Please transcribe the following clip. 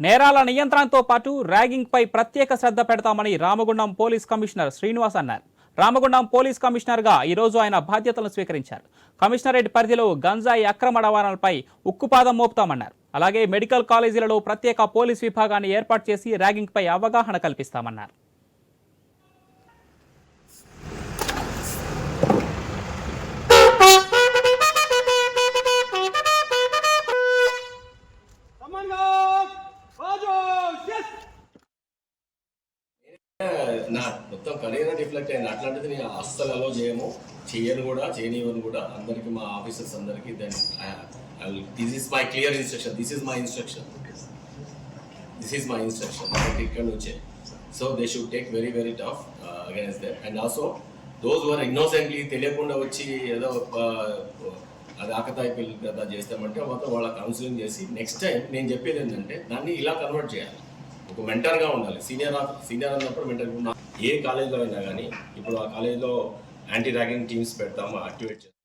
నేరాల నియంత్రణతో పాటు ర్యాగింగ్ పై ప్రత్యేక శ్రద్ధ పెడతామని రామగుండం పోలీస్ కమిషనర్ శ్రీనివాస్ అన్నారు. రామగుండం పోలీస్ కమిషనర్ గా ఈ రోజు ఆయన బాధ్యతలను స్వీకరించారు. కమిషనరేట్ పరిధిలో గంజాయి అక్రమ రవాణాలపై ఉక్కుపాదం మోపుతామన్నారు. అలాగే మెడికల్ కాలేజీలలో ప్రత్యేక పోలీస్ విభాగాన్ని ఏర్పాటు చేసి ర్యాగింగ్ పై అవగాహన కల్పిస్తామన్నారు. నా మొత్తం కెరీర్ రిఫ్లెక్ట్ అయింది. అట్లాంటిది నేను అస్సలు అలో చేయను కూడా చేయనివ్వను కూడా. అందరికీ మా ఆఫీసర్స్ అందరికీ this is my clear instruction, this is my instruction ఇక్కడ నుంచే. So they should take very very tough against them. And also those were innocently తెలియకుండా వచ్చి ఏదో అది ఆకతాయి పిల్లలు కదా చేస్తామంటే మొత్తం వాళ్ళ కౌన్సిలింగ్ చేసి నెక్స్ట్ టైం నేను చెప్పేది ఏంటంటే దాన్ని ఇలా కన్వర్ట్ చేయాలి. ఒక మెంటర్గా ఉండాలి. సీనియర్ అన్నప్పుడు మెంటర్. ఏ కాలేజ్లో అయినా కానీ ఇప్పుడు ఆ కాలేజ్లో యాంటీ ర్యాగింగ్ టీమ్స్ పెడతాము, యాక్టివేట్ చేస్తాము.